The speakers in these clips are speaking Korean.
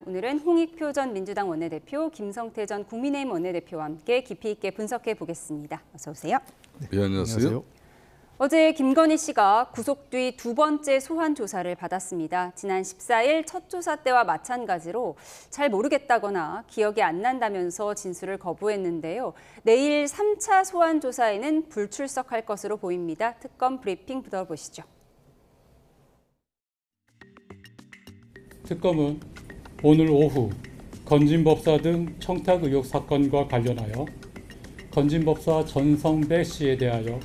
오늘은 홍익표 전 민주당 원내대표, 김성태 전 국민의힘 원내대표와 함께 깊이 있게 분석해 보겠습니다. 어서 오세요. 네, 안녕하세요. 어제 김건희 씨가 구속 뒤 두 번째 소환 조사를 받았습니다. 지난 14일 첫 조사 때와 마찬가지로 잘 모르겠다거나 기억이 안 난다면서 진술을 거부했는데요. 내일 3차 소환 조사에는 불출석할 것으로 보입니다. 특검 브리핑 들어보시죠. 특검은 오늘 오후 건진법사 등 청탁 의혹 사건과 관련하여 건진법사 전성배 씨에 대하여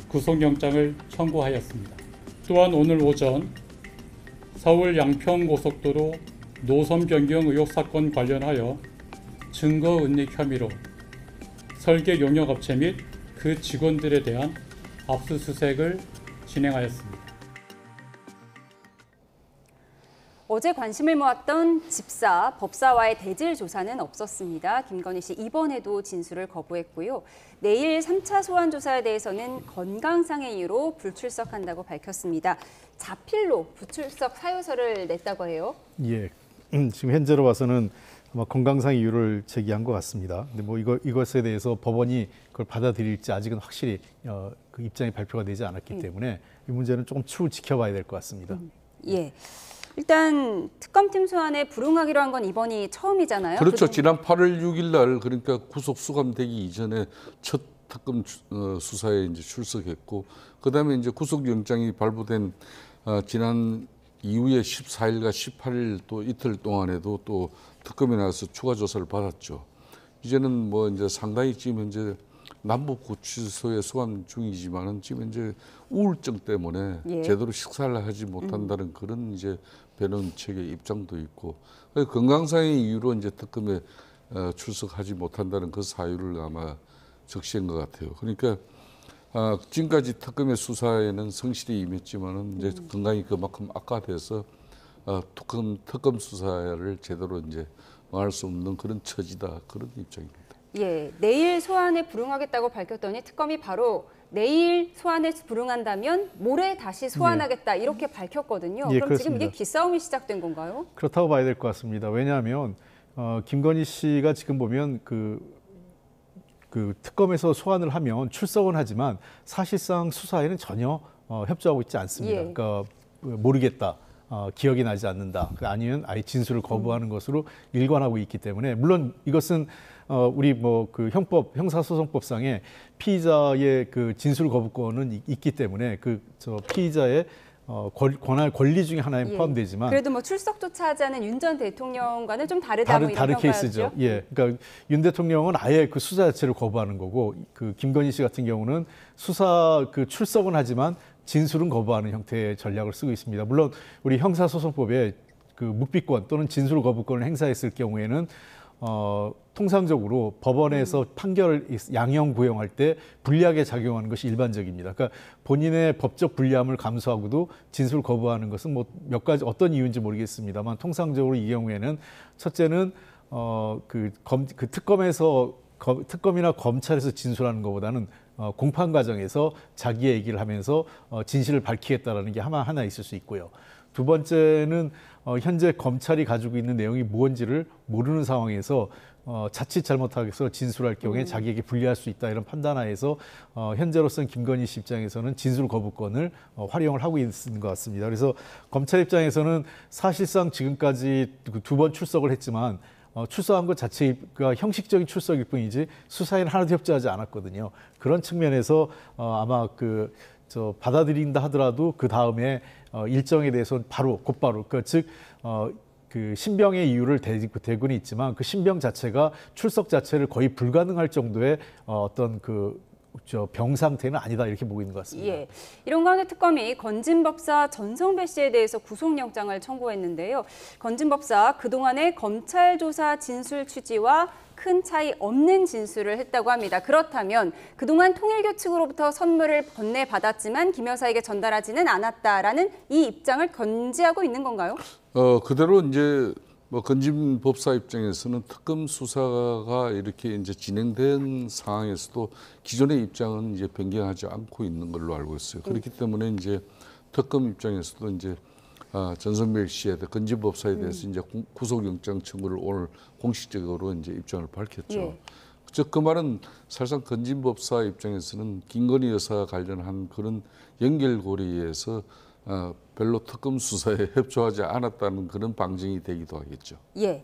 구속영장을 청구하였습니다. 또한 오늘 오전 서울 양평고속도로 노선 변경 의혹 사건 관련하여 증거 은닉 혐의로 설계 용역업체 및 그 직원들에 대한 압수수색을 진행하였습니다. 어제 관심을 모았던 집사, 법사와의 대질 조사는 없었습니다. 김건희 씨 이번에도 진술을 거부했고요. 내일 3차 소환 조사에 대해서는 건강상의 이유로 불출석한다고 밝혔습니다. 자필로 불출석 사유서를 냈다고 해요. 예, 지금 현재로 봐서는 아마 건강상 이유를 제기한 것 같습니다. 근데 뭐 이것에 대해서 법원이 그걸 받아들일지 아직은 확실히 그 입장이 발표가 되지 않았기 때문에 이 문제는 조금 추후 지켜봐야 될 것 같습니다. 예. 일단 특검팀 소환에 불응하기로 한 건 이번이 처음이잖아요. 그렇죠. 지난 8월 6일 날 그러니까 구속 수감되기 이전에 첫 특검 수사에 이제 출석했고, 그다음에 이제 구속영장이 발부된 지난 이후에 14일과 18일 또 이틀 동안에도 또 특검에 나와서 추가 조사를 받았죠. 이제는 뭐 이제 상당히 지금 현재 남부구치소에 소환 중이지만은 지금 이제 우울증 때문에 제대로 식사를 하지 못한다는 그런 이제 변론 측의 입장도 있고, 건강상의 이유로 이제 특검에 출석하지 못한다는 그 사유를 아마 적시한 것 같아요. 그러니까 지금까지 특검의 수사에는 성실히 임했지만은 이제 건강이 그만큼 악화돼서 특검 수사를 제대로 이제 망할 수 없는 그런 처지다, 그런 입장입니다. 예, 내일 소환에 불응하겠다고 밝혔더니 특검이 바로 내일 소환에 불응한다면 모레 다시 소환하겠다 이렇게 밝혔거든요. 그럼 그렇습니다. 지금 이게 기싸움이 시작된 건가요? 그렇다고 봐야 될 것 같습니다. 왜냐하면 김건희 씨가 지금 보면 그 특검에서 소환을 하면 출석은 하지만 사실상 수사에는 전혀 협조하고 있지 않습니다. 그러니까 모르겠다. 기억이 나지 않는다. 아니면 아예 진술을 거부하는 것으로 일관하고 있기 때문에, 물론 이것은 우리 뭐 그 형사소송법상에 피의자의 그 진술 거부권은 있기 때문에 피의자의 권리 중에 하나에 포함되지만, 그래도 뭐 출석조차 하지 않은 윤 전 대통령과는 좀 다르다, 뭐 이런 다른 평가죠? 케이스죠. 예, 그러니까 윤 대통령은 아예 그 수사 자체를 거부하는 거고, 그 김건희 씨 같은 경우는 수사 출석은 하지만 진술은 거부하는 형태의 전략을 쓰고 있습니다. 물론 우리 형사소송법에 그 묵비권 또는 진술 거부권을 행사했을 경우에는 통상적으로 법원에서 판결을 양형 구형할 때 불리하게 작용하는 것이 일반적입니다. 그러니까 본인의 법적 불리함을 감수하고도 진술 거부하는 것은 뭐 몇 가지 어떤 이유인지 모르겠습니다만, 통상적으로 이 경우에는 첫째는 특검이나 검찰에서 진술하는 것보다는 공판 과정에서 자기의 얘기를 하면서 진실을 밝히겠다라는 게 하나 있을 수 있고요. 두 번째는 현재 검찰이 가지고 있는 내용이 무언지를 모르는 상황에서 자칫 잘못하게서 진술할 경우에 자기에게 불리할 수 있다, 이런 판단하에서 현재로서는 김건희 씨 입장에서는 진술 거부권을 활용을 하고 있는 것 같습니다. 그래서 검찰 입장에서는 사실상 지금까지 두 번 출석을 했지만 출석한 것 자체가 형식적인 출석일 뿐이지 수사에는 하나도 협조하지 않았거든요. 그런 측면에서 아마 받아들인다 하더라도 그 다음에 일정에 대해서는 곧바로 그 신병의 이유를 대고는 있지만 그 신병 자체가 출석 자체를 거의 불가능할 정도의 어떤 병 상태는 아니다, 이렇게 보고 있는 것 같습니다. 예, 이런 가운데 특검이 건진법사 전성배 씨에 대해서 구속영장을 청구했는데요. 건진법사 그동안의 검찰 조사 진술 취지와 큰 차이 없는 진술을 했다고 합니다. 그렇다면 그동안 통일교 측으로부터 선물을 건네받았지만 김 여사에게 전달하지는 않았다라는 이 입장을 견지하고 있는 건가요? 그대로 이제 뭐 건진 법사 입장에서는 특검 수사가 이렇게 이제 진행된 상황에서도 기존의 입장은 이제 변경하지 않고 있는 걸로 알고 있어요. 그렇기 때문에 이제 특검 입장에서도 이제 전성배 씨에 대해 건진법사에 대해서 이제 구속영장 청구를 오늘 공식적으로 이제 입장을 밝혔죠. 예. 즉 그 말은 사실상 건진법사 입장에서는 김건희 여사와 관련한 그런 연결고리에서 별로 특검 수사에 협조하지 않았다는 그런 방증이 되기도 하겠죠. 예.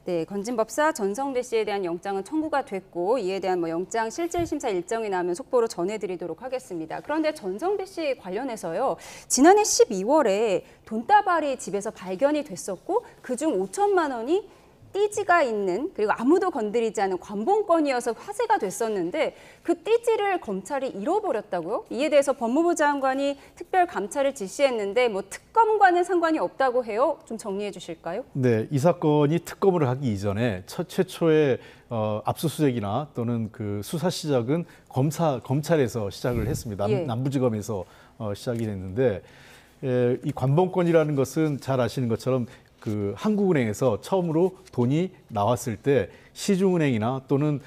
네, 건진법사 전성배 씨에 대한 영장은 청구가 됐고 이에 대한 영장 실질 심사 일정이 나면 속보로 전해드리도록 하겠습니다. 그런데 전성배 씨 관련해서요, 지난해 12월에 돈다발이 집에서 발견이 됐었고 그중 5천만 원이 띠지가 있는 그리고 아무도 건드리지 않은 관본권이어서 화제가 됐었는데 그 띠지를 검찰이 잃어버렸다고요? 이에 대해서 법무부 장관이 특별 감찰을 지시했는데 특검과는 상관이 없다고 해요. 좀 정리해 주실까요? 네, 이 사건이 특검을 하기 이전에 최초의 압수수색이나 또는 그 수사 시작은 검찰에서 시작을 했습니다. 예. 남부지검에서 시작이 됐는데 이 관본권이라는 것은 잘 아시는 것처럼 그 한국은행에서 처음으로 돈이 나왔을 때 시중은행이나 또는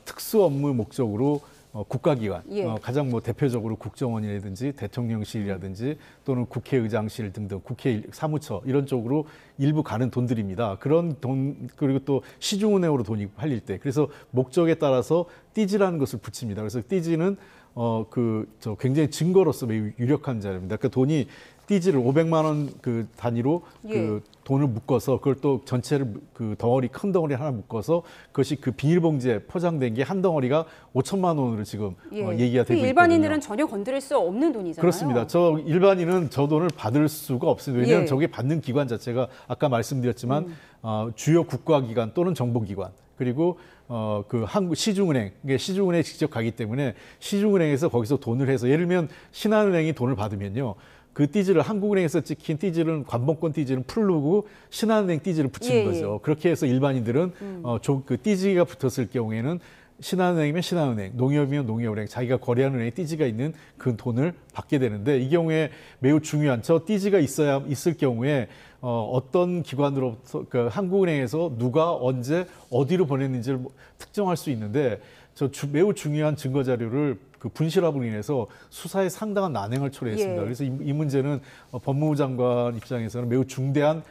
특수 업무 목적으로 국가기관, 예. 가장 대표적으로 국정원이라든지 대통령실이라든지 또는 국회의장실 등등 국회 사무처 이런 쪽으로 일부 가는 돈들입니다. 그런 돈 그리고 또 시중은행으로 돈이 팔릴 때 그래서 목적에 따라서 띠지라는 것을 붙입니다. 그래서 띠지는 굉장히 증거로서 매우 유력한 자료입니다. 그러니까 돈이 띠지를 500만 원 그 단위로 예. 그 돈을 묶어서 그걸 또 전체를 그 덩어리 큰 덩어리 하나 묶어서 그것이 그 비닐봉지에 포장된 게 한 덩어리가 5천만 원으로 지금 얘기가 되고 있거든요. 일반인들은 전혀 건드릴 수 없는 돈이잖아요. 그렇습니다. 일반인은 저 돈을 받을 수가 없습니다. 왜냐하면 예. 저게 받는 기관 자체가 아까 말씀드렸지만 주요 국가기관 또는 정보기관 그리고 그 한국 시중은행, 시중은행에 직접 가기 때문에 시중은행에서 거기서 돈을 해서 예를 들면 신한은행이 돈을 받으면요. 그 띠지를 한국은행에서 찍힌 띠지를 관본권 띠지를 풀르고 신한은행 띠지를 붙이는 거죠. 그렇게 해서 일반인들은 그 띠지가 붙었을 경우에는 신한은행이면 신한은행, 농협이면 농협은행, 자기가 거래하는 은행에 띠지가 있는 그 돈을 받게 되는데 이 경우에 매우 중요한 저 띠지가 있을 경우에 어떤 기관으로부터 그 한국은행에서 누가 언제 어디로 보냈는지를 특정할 수 있는데 매우 중요한 증거 자료를 그 분실함으로 인해서 수사에 상당한 난행을 초래했습니다. 예. 그래서 이 문제는 법무부 장관 입장에서는 매우 중대한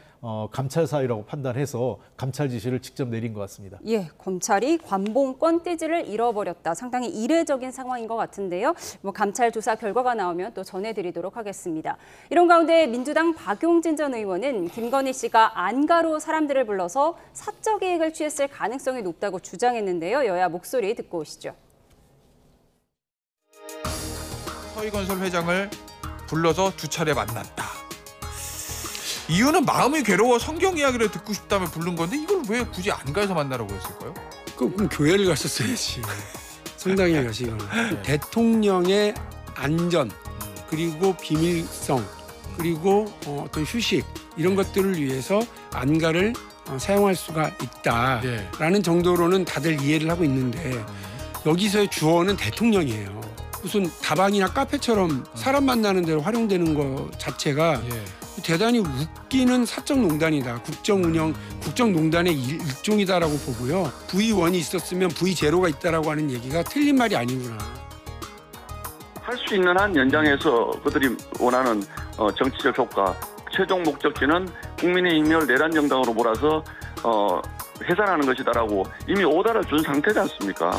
감찰 사유라고 판단해서 감찰 지시를 직접 내린 것 같습니다. 예, 검찰이 관본권 띠지를 잃어버렸다. 상당히 이례적인 상황인 것 같은데요. 감찰 조사 결과가 나오면 또 전해드리도록 하겠습니다. 이런 가운데 민주당 박용진 전 의원은 김건희 씨가 안가로 사람들을 불러서 사적 이익을 취했을 가능성이 높다고 주장했는데요. 여야 목소리 듣고 오시죠. 서희건설 회장을 불러서 2차례 만났다. 이유는 마음이 괴로워 성경 이야기를 듣고 싶다며 부른 건데 이걸 왜 굳이 안가에서 만나라고 했을까요? 그럼 교회를 갔었어야지. 성당에 가시거나. 대통령의 안전 그리고 비밀성 그리고 어떤 휴식 이런 것들을 위해서 안가를 사용할 수가 있다라는 정도로는 다들 이해를 하고 있는데 여기서의 주어는 대통령이에요. 무슨 다방이나 카페처럼 사람 만나는 데로 활용되는 것 자체가 대단히 웃기는 사적농단이다. 국정농단의 일종이다라고 보고요. V1이 있었으면 V0가 있다라고 하는 얘기가 틀린 말이 아니구나. 할 수 있는 한 연장해서 그들이 원하는 정치적 효과, 최종 목적지는 국민의힘을 내란 정당으로 몰아서 해산하는 것이다라고 이미 오다를 준 상태지 않습니까?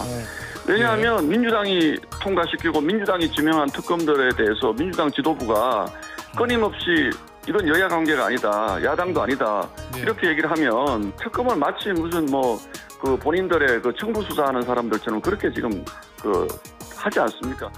왜냐하면 민주당이 통과시키고 민주당이 지명한 특검들에 대해서 민주당 지도부가 끊임없이 이건 여야 관계가 아니다, 야당도 아니다 이렇게 얘기를 하면 특검을 마치 무슨 그 본인들의 그 청부 수사하는 사람들처럼 그렇게 지금 하지 않습니까?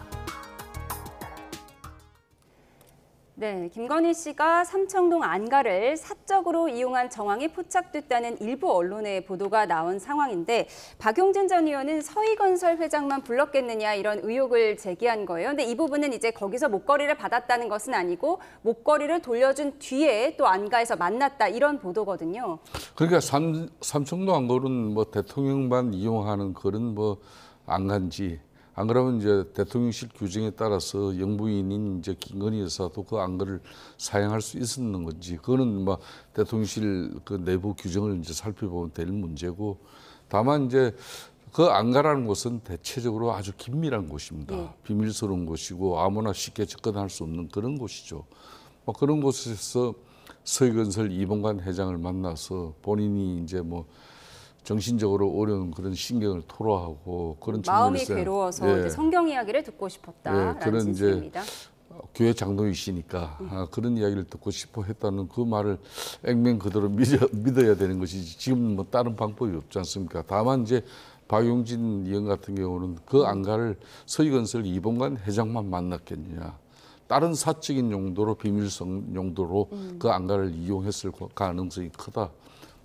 네, 김건희 씨가 삼청동 안가를 사적으로 이용한 정황이 포착됐다는 일부 언론의 보도가 나온 상황인데 박용진 전 의원은 서희건설 회장만 불렀겠느냐 이런 의혹을 제기한 거예요. 근데 이 부분은 이제 거기서 목걸이를 받았다는 것은 아니고 목걸이를 돌려준 뒤에 또 안가에서 만났다 이런 보도거든요. 그러니까 삼청동 안가는 대통령만 이용하는 그런 안가인지 안 그러면 이제 대통령실 규정에 따라서 영부인인 이제 김건희 여사도 그 안가를 사용할 수 있었는 건지 그거는 대통령실 그 내부 규정을 이제 살펴보면 될 문제고 다만 이제 그 안가라는 곳은 대체적으로 아주 긴밀한 곳입니다. 비밀스러운 곳이고 아무나 쉽게 접근할 수 없는 그런 곳이죠. 그런 곳에서 서희건설 이봉관 회장을 만나서 본인이 이제 뭐 정신적으로 어려운 그런 신경을 토로하고 그런 마음이 측면에서 괴로워서 이제 성경 이야기를 듣고 싶었다라는 그런 이제 진술입니다. 교회 장로이시니까 그런 이야기를 듣고 싶어 했다는 그 말을 액면 그대로 믿어야 되는 것이지 지금 뭐 다른 방법이 없지 않습니까? 다만 이제 박용진 의원 같은 경우는 그 안가를 서희건설 이봉관 회장만 만났겠느냐. 다른 사적인 용도로 비밀성 용도로 그 안가를 이용했을 가능성이 크다.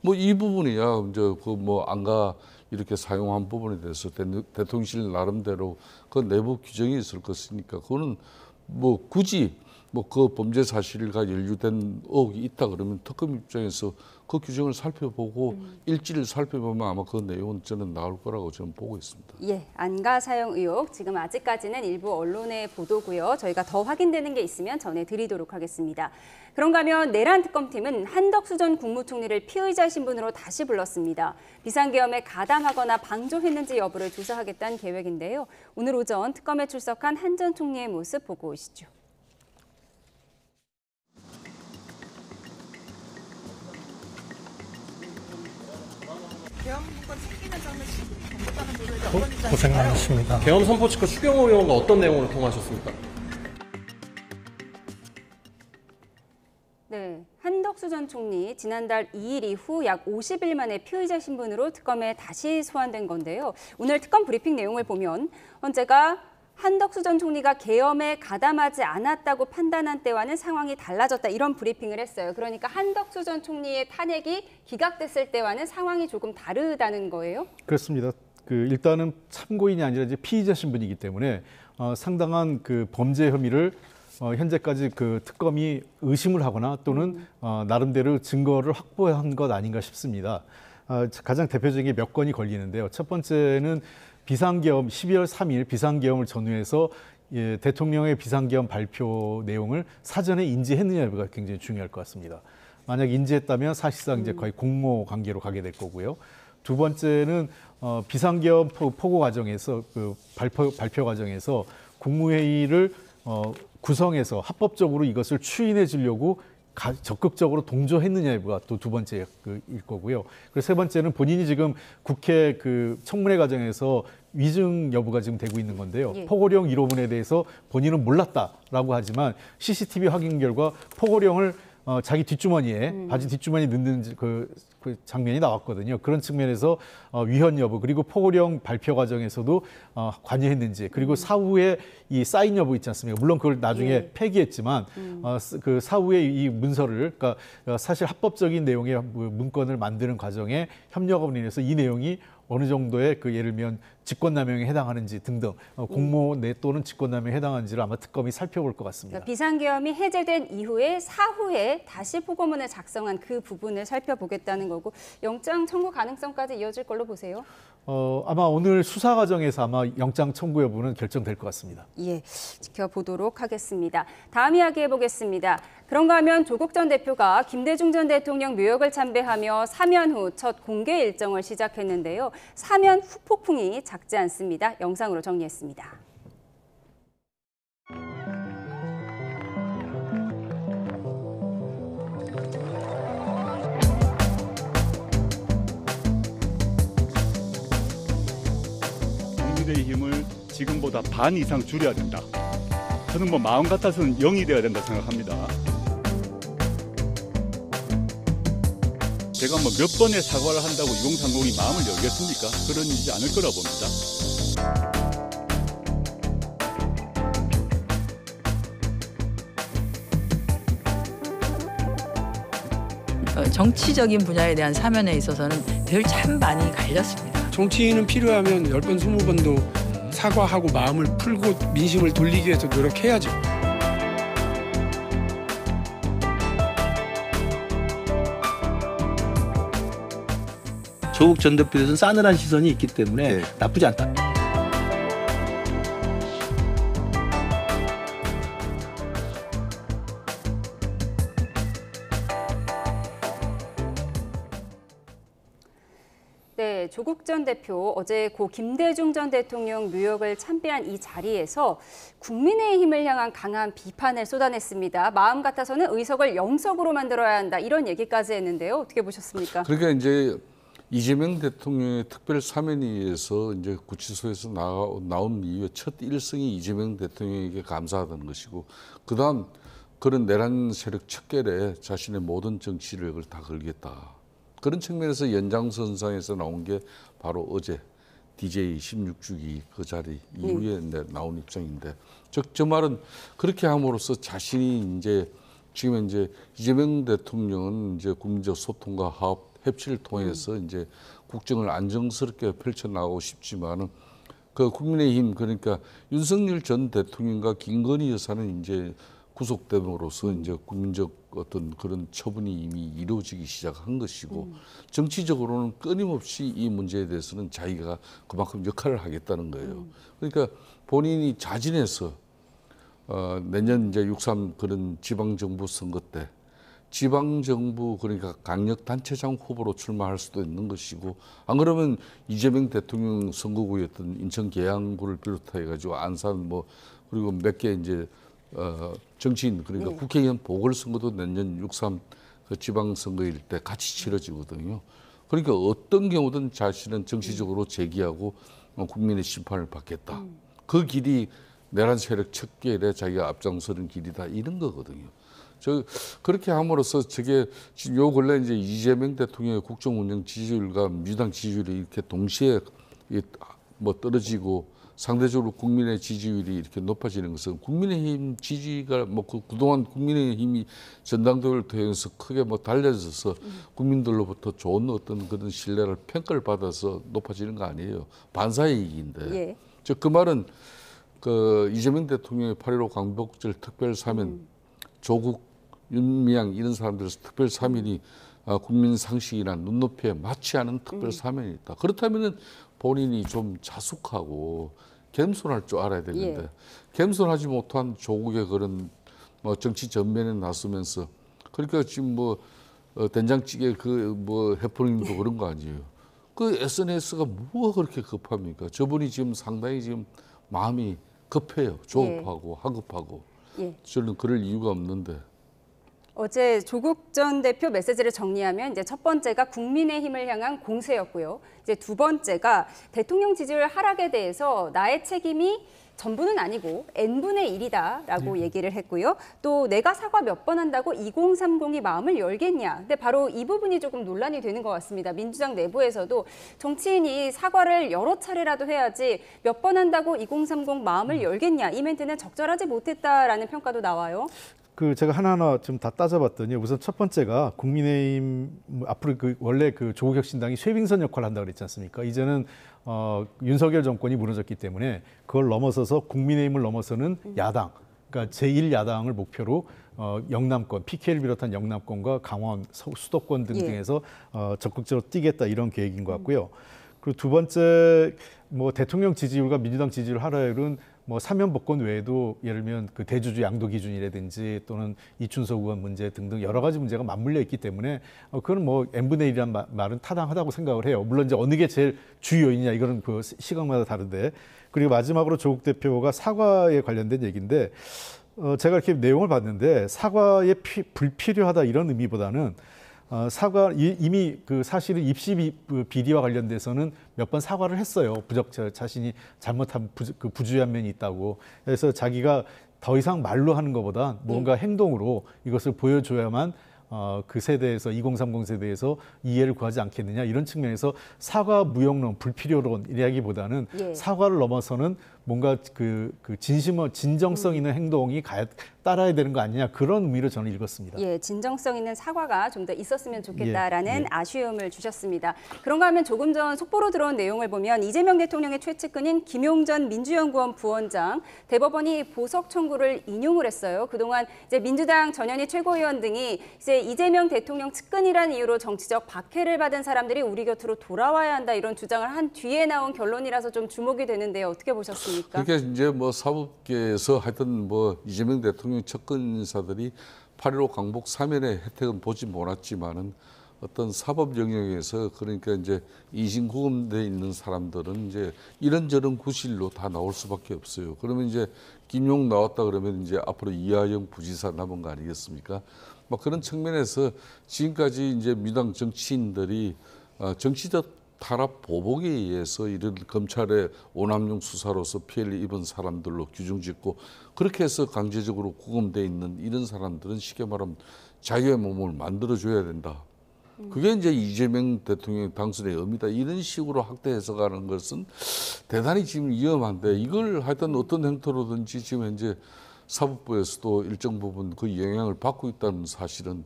뭐 이 부분이야 이제 그 뭐 안가 이렇게 사용한 부분에 대해서 대통령실 나름대로 그 내부 규정이 있을 것이니까 그거는 뭐 굳이 뭐 그 범죄 사실과 연루된 의혹이 있다 그러면 특검 입장에서 그 규정을 살펴보고 일지를 살펴보면 아마 그 내용은 저는 나올 거라고 저는 보고 있습니다. 예, 안가 사용 의혹 지금 아직까지는 일부 언론의 보도고요. 저희가 더 확인되는 게 있으면 전해드리도록 하겠습니다. 그런가 하면 내란 특검팀은 한덕수 전 국무총리를 피의자 신분으로 다시 불렀습니다. 비상계엄에 가담하거나 방조했는지 여부를 조사하겠다는 계획인데요. 오늘 오전 특검에 출석한 한 전 총리의 모습 보고 오시죠. 고생 많으십니다. 계엄 선포 측과 추경호 의원과 어떤 내용으로 통화하셨습니까? 네, 한덕수 전 총리 지난달 2일 이후 약 50일 만에 피의자 신분으로 특검에 다시 소환된 건데요. 오늘 특검 브리핑 내용을 보면 헌재가 한덕수 전 총리가 계엄에 가담하지 않았다고 판단한 때와는 상황이 달라졌다 이런 브리핑을 했어요. 그러니까 한덕수 전 총리의 탄핵이 기각됐을 때와는 상황이 조금 다르다는 거예요? 그렇습니다. 일단은 참고인이 아니라 이제 피의자 신분이기 때문에 상당한 그 범죄 혐의를 현재까지 그 특검이 의심을 하거나 또는 나름대로 증거를 확보한 것 아닌가 싶습니다. 가장 대표적인 게 몇 건이 걸리는데요. 첫 번째는 비상계엄 12월 3일 비상계엄을 전후해서 대통령의 비상계엄 발표 내용을 사전에 인지했느냐 여부가 굉장히 중요할 것 같습니다. 만약 인지했다면 사실상 이제 거의 공모 관계로 가게 될 거고요. 두 번째는 비상계엄 포고 과정에서 그 발표 과정에서 국무회의를 구성해서 합법적으로 이것을 추인해 주려고 적극적으로 동조했느냐 여부가 또 두 번째일 거고요. 그리고 세 번째는 본인이 지금 국회 그 청문회 과정에서 위증 여부가 지금 되고 있는 건데요. 예. 포고령 1호분에 대해서 본인은 몰랐다라고 하지만 CCTV 확인 결과 포고령을 자기 뒷주머니에 바지 뒷주머니에 넣는 그 장면이 나왔거든요. 그런 측면에서 위헌 여부 그리고 포고령 발표 과정에서도 관여했는지 그리고 사후에 이 사인 여부 있지 않습니까? 물론 그걸 나중에 폐기했지만 그 사후에 이 문서를 그러니까 사실 합법적인 내용의 문건을 만드는 과정에 협력업으로 인해서 이 내용이 어느 정도의 그 예를 들면 직권남용에 해당하는지 등등 공모 내 또는 직권남용에 해당하는지를 아마 특검이 살펴볼 것 같습니다. 그러니까 비상계엄이 해제된 이후에 사후에 다시 포고문을 작성한 그 부분을 살펴보겠다는 거고 영장 청구 가능성까지 이어질 걸로 보세요? 아마 오늘 수사 과정에서 아마 영장 청구 여부는 결정될 것 같습니다. 예, 지켜보도록 하겠습니다. 다음 이야기 해보겠습니다. 그런가 하면 조국 전 대표가 김대중 전 대통령 묘역을 참배하며 사면 후 첫 공개 일정을 시작했는데요. 사면 후폭풍이 작지 않습니다. 영상으로 정리했습니다. 국민의 힘을 지금보다 반 이상 줄여야 된다. 저는 뭐 마음 같아서는 0이 돼야 된다 생각합니다. 제가 뭐 몇 번의 사과를 한다고 2030이 마음을 열겠습니까? 그런 일이 않을 거라 봅니다. 정치적인 분야에 대한 사면에 있어서는 늘 참 많이 갈렸습니다. 정치인은 필요하면 10번, 20번도 사과하고 마음을 풀고 민심을 돌리기 위해서 노력해야죠. 조국 전 대표에 대해서는 싸늘한 시선이 있기 때문에 나쁘지 않다. 네, 조국 전 대표 어제 고 김대중 전 대통령 묘역을 참배한 이 자리에서 국민의힘을 향한 강한 비판을 쏟아냈습니다. 마음 같아서는 의석을 0석으로 만들어야 한다 이런 얘기까지 했는데요. 어떻게 보셨습니까? 그러니까 이제 이재명 대통령의 특별 사면위에서 이제 구치소에서 나온 이후에 첫 일성이 이재명 대통령에게 감사하다는 것이고, 그다음 그런 내란 세력 척결에 자신의 모든 정치력을 다 걸겠다. 그런 측면에서 연장선상에서 나온 게 바로 어제 DJ 16주기 그 자리 이후에 나온 입장인데, 즉 저 말은 그렇게 함으로써 자신이 이제 지금 이제 이재명 대통령은 이제 국민적 소통과 화합, 협치를 통해서 이제 국정을 안정스럽게 펼쳐나가고 싶지만은 그 국민의힘, 그러니까 윤석열 전 대통령과 김건희 여사는 이제 구속됨으로써 이제 국민적 어떤 그런 처분이 이미 이루어지기 시작한 것이고, 정치적으로는 끊임없이 이 문제에 대해서는 자기가 그만큼 역할을 하겠다는 거예요. 그러니까 본인이 자진해서 내년 이제 6.3 그런 지방정부 선거 때 지방정부, 그러니까 강력단체장 후보로 출마할 수도 있는 것이고, 안 그러면 이재명 대통령 선거구였던 인천 계양구를 비롯해 가지고 안산 뭐 그리고 몇 개 이제 정치인, 그러니까 국회의원 보궐선거도 내년 6.3 그 지방선거일 때 같이 치러지거든요. 그러니까 어떤 경우든 자신은 정치적으로 제기하고 국민의 심판을 받겠다. 그 길이 내란 세력 척결에 자기가 앞장서는 길이다, 이런 거거든요. 그렇게 함으로써 저게 지금 요 근래 이제 이재명 대통령의 국정 운영 지지율과 민주당 지지율이 이렇게 동시에 뭐 떨어지고 상대적으로 국민의 지지율이 이렇게 높아지는 것은 국민의힘 지지가 뭐 그동안 국민의힘이 전당대회를 통해서 크게 뭐 달라져서 국민들로부터 좋은 어떤 그런 신뢰를 평가를 받아서 높아지는 거 아니에요. 반사이익인데. 예. 즉 그 말은 그 이재명 대통령의 8.15 광복절 특별 사면, 조국, 윤미향 이런 사람들에서 특별 사면이 국민 상식이나 눈높이에 맞지 않은 특별 사면이 있다. 그렇다면은 본인이 좀 자숙하고 겸손할 줄 알아야 되는데, 겸손하지 못한 조국의 그런 뭐 정치 전면에 나서면서, 그러니까 지금 뭐 된장찌개 그 뭐 해프닝도 그런 거 아니에요. 그 SNS가 뭐가 그렇게 급합니까? 저분이 지금 상당히 지금 마음이 급해요. 조급하고 하급하고. 저는 그럴 이유가 없는데. 어제 조국 전 대표 메시지를 정리하면 이제 첫 번째가 국민의힘을 향한 공세였고요. 이제 두 번째가 대통령 지지율 하락에 대해서 나의 책임이 전부는 아니고 n분의 1이다라고 얘기를 했고요. 또 내가 사과 몇 번 한다고 2030이 마음을 열겠냐. 근데 바로 이 부분이 조금 논란이 되는 것 같습니다. 민주당 내부에서도 정치인이 사과를 여러 차례라도 해야지 몇 번 한다고 2030 마음을 열겠냐. 이 멘트는 적절하지 못했다라는 평가도 나와요. 제가 하나하나 좀 다 따져봤더니, 우선 첫 번째가 국민의힘 앞으로 원래 조국 혁신당이 쇄빙선 역할을 한다고 그랬지 않습니까? 이제는 윤석열 정권이 무너졌기 때문에 그걸 넘어서서 국민의힘을 넘어서는 야당, 그러니까 제1야당을 목표로 영남권, PK를 비롯한 영남권과 강원, 수도권 등등에서 적극적으로 뛰겠다, 이런 계획인 것 같고요. 그리고 두 번째, 뭐 대통령 지지율과 민주당 지지율 하락률은 뭐 사면 복권 외에도 예를 들면 그 대주주 양도 기준이라든지 또는 이춘석 의원 문제 등등 여러 가지 문제가 맞물려 있기 때문에 그건 뭐 n분의 1이라는 말은 타당하다고 생각을 해요. 물론 이제 어느 게 제일 주요이냐, 이거는 그 시각마다 다른데. 그리고 마지막으로 조국 대표가 사과에 관련된 얘기인데, 제가 이렇게 내용을 봤는데 사과에 불필요하다 이런 의미보다는 사과 이미 그 사실은 입시 비리와 관련돼서는 몇 번 사과를 했어요. 자신이 잘못한 부주의한 면이 있다고. 그래서 자기가 더 이상 말로 하는 것보다 뭔가 행동으로 이것을 보여줘야만 그 세대에서 2030 세대에서 이해를 구하지 않겠느냐, 이런 측면에서 사과 무용론, 불필요론 이야기보다는 사과를 넘어서는 뭔가 진정성 있는 행동이 따라야 되는 거 아니냐, 그런 의미로 저는 읽었습니다. 예, 진정성 있는 사과가 좀 더 있었으면 좋겠다라는 아쉬움을 주셨습니다. 그런가 하면 조금 전 속보로 들어온 내용을 보면 이재명 대통령의 최측근인 김용전 민주연구원 부원장, 대법원이 보석 청구를 인용을 했어요. 그동안 이제 민주당 전현희 최고위원 등이 이제 이재명 대통령 측근이라는 이유로 정치적 박해를 받은 사람들이 우리 곁으로 돌아와야 한다, 이런 주장을 한 뒤에 나온 결론이라서 좀 주목이 되는데요. 어떻게 보셨습니까? 그러니까 이제 뭐 사법계에서 하여튼 뭐 이재명 대통령 측근 인사들이 8.15 광복 사면의 혜택은 보지 못했지만은 어떤 사법 영역에서 그러니까 이제 이신구금돼 있는 사람들은 이제 이런저런 구실로 다 나올 수밖에 없어요. 그러면 이제 김용 나왔다 그러면 이제 앞으로 이하영 부지사 남은 거 아니겠습니까? 뭐 그런 측면에서 지금까지 이제 민주당 정치인들이 정치적 탄압 보복에 의해서 이런 검찰의 오남용 수사로서 피해를 입은 사람들로 규정짓고 그렇게 해서 강제적으로 구금돼 있는 이런 사람들은 쉽게 말하면 자유의 몸을 만들어줘야 된다. 그게 이제 이재명 대통령 당선의 의미다. 이런 식으로 확대 해석하는 것은 대단히 지금 위험한데 이걸 하여튼 어떤 행태로든지 지금 현재 사법부에서도 일정 부분 그 영향을 받고 있다는 사실은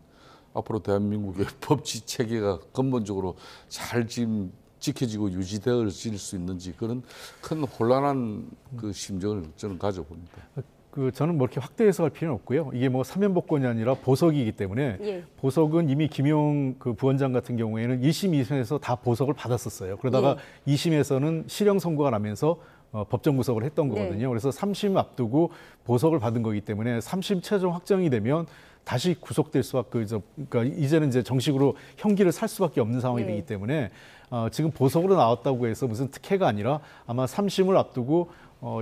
앞으로 대한민국의 법치 체계가 근본적으로 잘 지금 지켜지고 유지되어질 수 있는지 그런 큰 혼란한 그 심정을 저는 가져봅니다. 저는 뭐 이렇게 확대 해석할 필요는 없고요. 이게 뭐 사면복권이 아니라 보석이기 때문에 예. 보석은 이미 김용 그 부원장 같은 경우에는 1심, 2심에서 다 보석을 받았었어요. 그러다가 2심에서는 실형 선고가 나면서 법정 구속을 했던 거거든요. 네. 그래서 3심 앞두고 보석을 받은 거기 때문에 3심 최종 확정이 되면 다시 구속될 수밖에 그러니까 이제는 이제 정식으로 형기를 살 수밖에 없는 상황이 되기 때문에 지금 보석으로 나왔다고 해서 무슨 특혜가 아니라 아마 3심을 앞두고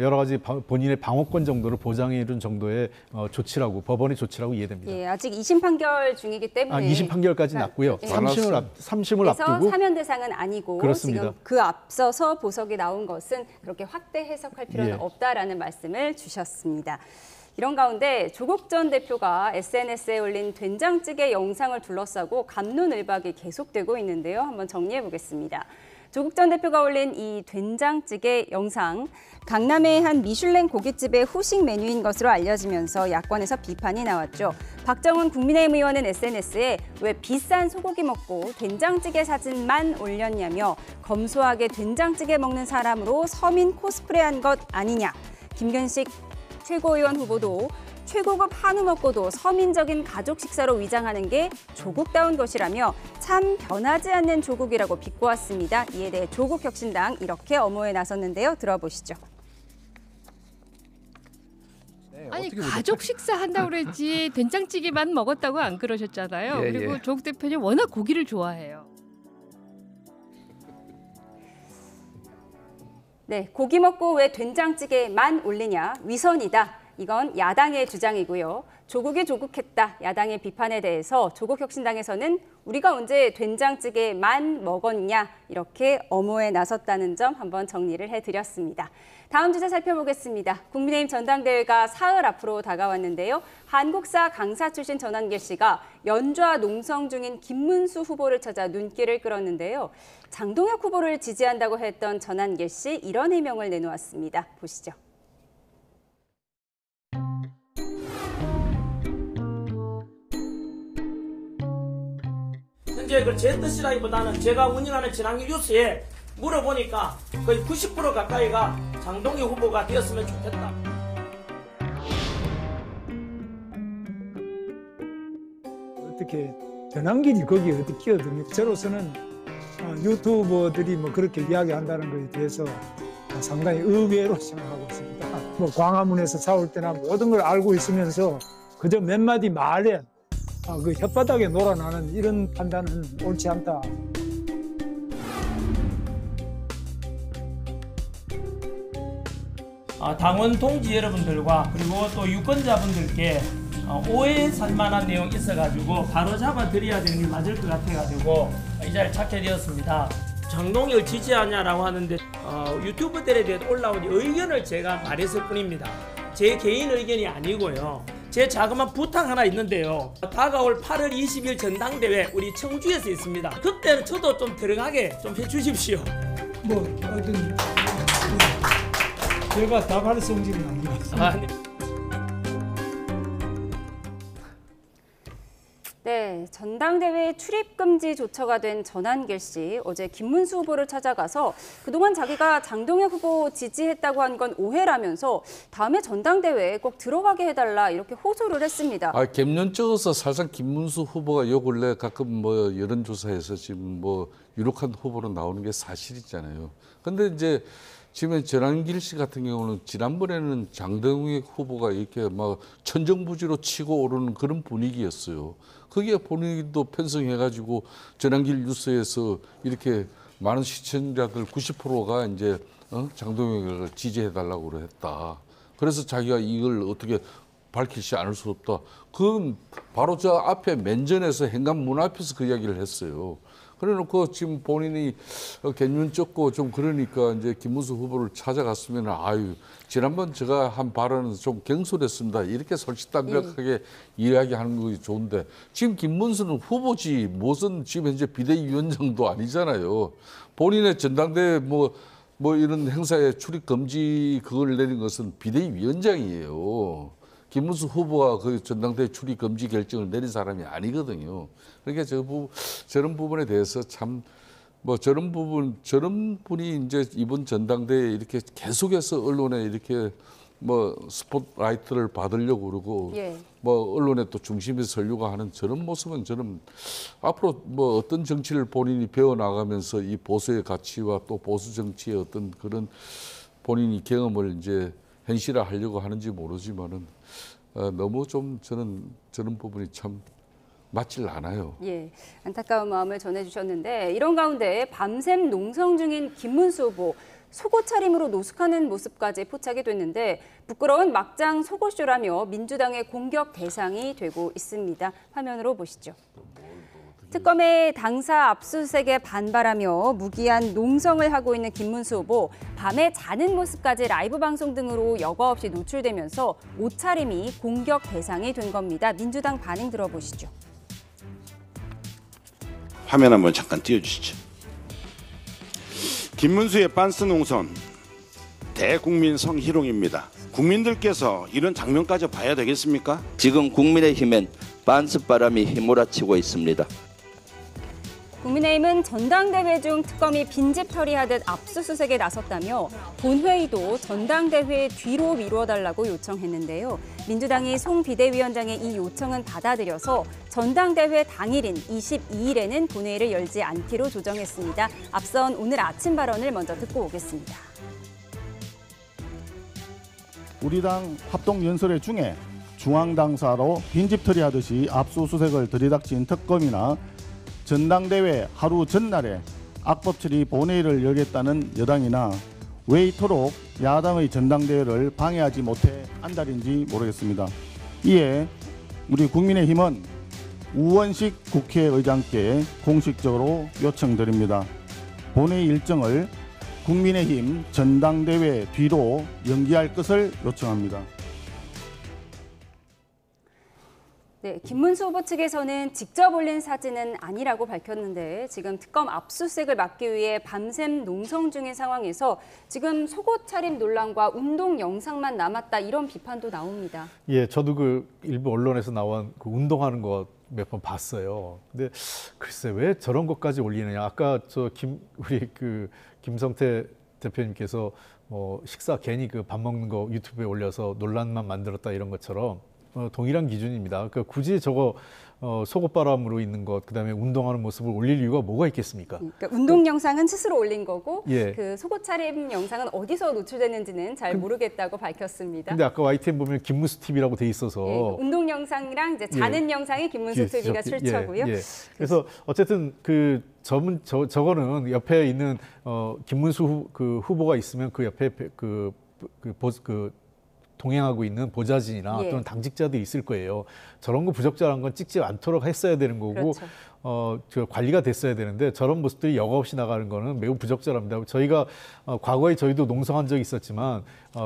여러 가지 본인의 방어권 정도를 보장해 준 정도의 조치라고 법원의 조치라고 이해됩니다. 예, 아직 2심 판결 중이기 때문에 2심 판결까지 났고요. 예. 3심을 그래서 앞두고 사면 대상은 아니고 그렇습니다. 지금 그 앞서서 보석이 나온 것은 그렇게 확대 해석할 필요는 없다라는 말씀을 주셨습니다. 이런 가운데 조국 전 대표가 SNS에 올린 된장찌개 영상을 둘러싸고 갑론을박이 계속되고 있는데요. 한번 정리해 보겠습니다. 조국 전 대표가 올린 이 된장찌개 영상, 강남의 한 미슐랭 고깃집의 후식 메뉴인 것으로 알려지면서 야권에서 비판이 나왔죠. 박정훈 국민의힘 의원은 SNS에 왜 비싼 소고기 먹고 된장찌개 사진만 올렸냐며 검소하게 된장찌개 먹는 사람으로 서민 코스프레한 것 아니냐. 김근식 최고위원 후보도 최고급 한우 먹고도 서민적인 가족 식사로 위장하는 게 조국다운 것이라며 참 변하지 않는 조국이라고 비꼬았습니다. 이에 대해 조국혁신당 이렇게 엄호에 나섰는데요. 들어보시죠. 아니 가족 식사 한다고 그랬지 된장찌개만 먹었다고 안 그러셨잖아요. 그리고 조국 대표님 워낙 고기를 좋아해요. 네, 고기 먹고 왜 된장찌개만 올리냐, 위선이다. 이건 야당의 주장이고요. 조국이 조국했다. 야당의 비판에 대해서 조국혁신당에서는 우리가 언제 된장찌개만 먹었냐 이렇게 엄호에 나섰다는 점 한번 정리를 해드렸습니다. 다음 주제 살펴보겠습니다. 국민의힘 전당대회가 사흘 앞으로 다가왔는데요. 한국사 강사 출신 전한길 씨가 연좌 농성 중인 김문수 후보를 찾아 눈길을 끌었는데요. 장동혁 후보를 지지한다고 했던 전한길 씨 이런 해명을 내놓았습니다. 보시죠. 현재 그 제 뜻이라기보다는 제가 운영하는 진앙일 뉴스에 물어보니까 거의 90% 가까이가 장동혁 후보가 되었으면 좋겠다. 어떻게 전환길이 거기에 어떻게 끼어듭니까? 저로서는 유튜버들이 뭐 그렇게 이야기한다는 것에 대해서 상당히 의외로 생각하고 있습니다. 뭐 광화문에서 싸울 때나 모든 걸 알고 있으면서 그저 몇 마디 말에 그 혓바닥에 놀아나는 이런 판단은 옳지 않다. 당원 동지 여러분들과 그리고 또 유권자분들께 오해살 만한 내용이 있어가지고 바로 잡아드려야 되는 게 맞을 것 같아가지고 이 자리에 찾게 되었습니다. 장동혁을 지지하냐라고 하는데 유튜브들에 대해 올라온 의견을 제가 말했을 뿐입니다. 제 개인 의견이 아니고요. 제 자그마한 부탁 하나 있는데요. 다가올 8월 20일 전당대회 우리 청주에서 있습니다. 그때는 저도 좀 들어가게 좀 해주십시오. 뭐 어떤 제가 답할 성질은 아니었습니다. 네, 전당대회 출입금지 조처가 된 전한길 씨, 어제 김문수 후보를 찾아가서 그동안 자기가 장동혁 후보 지지했다고 한 건 오해라면서 다음에 전당대회에 꼭 들어가게 해달라 이렇게 호소를 했습니다. 갭년 찍어서 사실상 김문수 후보가 요 근래 가끔 뭐 여론조사에서 지금 뭐 유력한 후보로 나오는 게 사실이잖아요. 근데 이제 지금 전한길 씨 같은 경우는 지난번에는 장동혁 후보가 이렇게 막 천정부지로 치고 오르는 그런 분위기였어요. 거기에 본인도 편성해가지고 전한길 뉴스에서 이렇게 많은 시청자들 90%가 이제 장동혁을 지지해달라고 했다. 그래서 자기가 이걸 어떻게 밝히지 않을 수 없다. 그건 바로 저 앞에 면전에서 행간문 앞에서 그 이야기를 했어요. 그래놓고 지금 본인이 개념 쫓고 좀 그러니까 이제 김문수 후보를 찾아갔으면 아유 지난번 제가 한 발언은 좀 경솔했습니다. 이렇게 솔직담백하게 이야기하는 것이 좋은데 지금 김문수는 후보지 무슨 지금 현재 비대위원장도 아니잖아요. 본인의 전당대회 뭐 이런 행사에 출입 금지 그걸 내린 것은 비대위원장이에요. 김문수 후보가 그 전당대회 출입 금지 결정을 내린 사람이 아니거든요. 그러니까 저런 부분에 대해서 참 저런 분이 이제 이번 전당대회에 이렇게 계속해서 언론에 이렇게 스포트라이트를 받으려고 그러고 언론에 또 중심에 서려고 하는 저런 모습은 저는 앞으로 어떤 정치를 본인이 배워 나가면서 이 보수의 가치와 또 보수 정치의 어떤 그런 본인이 경험을 이제 현실화하려고 하는지 모르지만은 너무 좀 저는 저런 부분이 참 맞질 않아요. 예, 안타까운 마음을 전해주셨는데 이런 가운데 밤샘 농성 중인 김문수 후보 속옷 차림으로 노숙하는 모습까지 포착이 됐는데 부끄러운 막장 속옷쇼라며 민주당의 공격 대상이 되고 있습니다. 화면으로 보시죠. 특검의 당사 압수수색에 반발하며 무기한 농성을 하고 있는 김문수 후보, 밤에 자는 모습까지 라이브 방송 등으로 여과 없이 노출되면서 옷차림이 공격 대상이 된 겁니다. 민주당 반응 들어보시죠. 화면 한번 잠깐 띄워주시죠. 김문수의 빤스 농성, 대국민 성희롱입니다. 국민들께서 이런 장면까지 봐야 되겠습니까? 지금 국민의힘엔 빤스 바람이 휘몰아치고 있습니다. 국민의힘은 전당대회 중 특검이 빈집 처리하듯 압수수색에 나섰다며 본회의도 전당대회 뒤로 미뤄달라고 요청했는데요. 민주당이 송 비대위원장의 이 요청은 받아들여서 전당대회 당일인 22일에는 본회의를 열지 않기로 조정했습니다. 앞선 오늘 아침 발언을 먼저 듣고 오겠습니다. 우리 당 합동연설회 중에 중앙당사로 빈집 처리하듯이 압수수색을 들이닥친 특검이나 전당대회 하루 전날에 악법 처리 본회의를 열겠다는 여당이나 왜 이토록 야당의 전당대회를 방해하지 못해 안달인지 모르겠습니다. 이에 우리 국민의힘은 우원식 국회의장께 공식적으로 요청드립니다. 본회의 일정을 국민의힘 전당대회 뒤로 연기할 것을 요청합니다. 네, 김문수 후보 측에서는 직접 올린 사진은 아니라고 밝혔는데 지금 특검 압수수색을 막기 위해 밤샘 농성 중인 상황에서 지금 속옷 차림 논란과 운동 영상만 남았다 이런 비판도 나옵니다. 예, 저도 그 일부 언론에서 나온 그 운동하는 거 몇 번 봤어요. 근데 글쎄 왜 저런 것까지 올리느냐. 아까 우리 그 김성태 대표님께서 식사 괜히 그 밥 먹는 거 유튜브에 올려서 논란만 만들었다 이런 것처럼 동일한 기준입니다. 그러니까 굳이 저거 속옷바람으로 있는 것, 그다음에 운동하는 모습을 올릴 이유가 뭐가 있겠습니까? 그러니까 운동 영상은 스스로 올린 거고 예. 그 속옷 차림 영상은 어디서 노출됐는지는 잘 모르겠다고 밝혔습니다. 근데 아까 YTN 보면 김문수 TV라고 돼 있어서 운동 영상이랑 이제 자는 영상에 김문수 TV가 출처고요. 그래서 어쨌든 그 저거는 옆에 있는 김문수 후보가 있으면 그 옆에 동행하고 있는 보좌진이나 또는 당직자들이 있을 거예요. 저런 거 부적절한 건 찍지 않도록 했어야 되는 거고 저 관리가 됐어야 되는데 저런 모습들이 여과 없이 나가는 거는 매우 부적절합니다. 저희가 과거에 저희도 농성한 적이 있었지만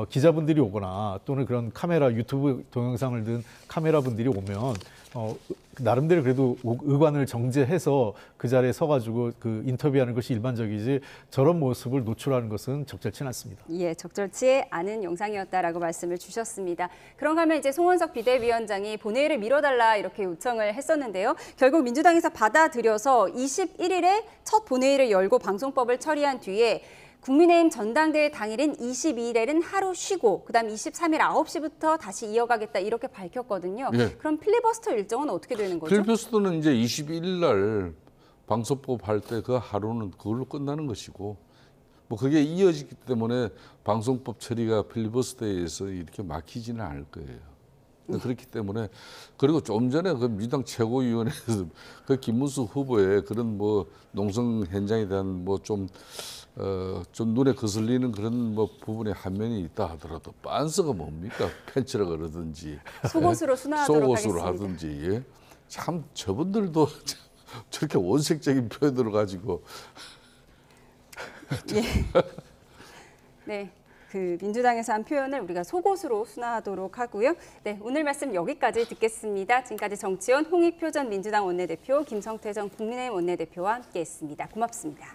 기자분들이 오거나 또는 그런 카메라 유튜브 동영상을 든 카메라 분들이 오면 나름대로 그래도 의관을 정제해서 그 자리에 서가지고 그 인터뷰하는 것이 일반적이지 저런 모습을 노출하는 것은 적절치 않습니다. 예, 적절치 않은 영상이었다라고 말씀을 주셨습니다. 그런가 하면 이제 송원석 비대위원장이 본회의를 미뤄달라 이렇게 요청을 했었는데요. 결국 민주당에서 받아들여서 21일에 첫 본회의를 열고 방송법을 처리한 뒤에 국민의힘 전당대회 당일인 22일에는 하루 쉬고 그다음 23일 9시부터 다시 이어가겠다 이렇게 밝혔거든요. 예. 그럼 필리버스터 일정은 어떻게 되는 거죠? 필리버스터는 이제 21일 날 방송법 할 때 그 하루는 그걸로 끝나는 것이고 뭐 그게 이어지기 때문에 방송법 처리가 필리버스터에 의해서 이렇게 막히지는 않을 거예요. 그렇기 때문에 그리고 좀 전에 그 민주당 최고위원회에서 그 김문수 후보의 그런 뭐 농성 현장에 대한 뭐 좀 눈에 거슬리는 그런 뭐 부분에 한 면이 있다 하더라도 빤스가 뭡니까? 펜치라 그러든지 속옷으로 순화하도록 속옷으로 하겠습니다. 하든지 예? 참 저분들도 저렇게 원색적인 표현으로 가지고 예. 네. 그 민주당에서 한 표현을 우리가 속옷으로 순화하도록 하고요. 네, 오늘 말씀 여기까지 듣겠습니다. 지금까지 정치원 홍익표 전 민주당 원내대표, 김성태 전 국민의힘 원내대표와 함께했습니다. 고맙습니다.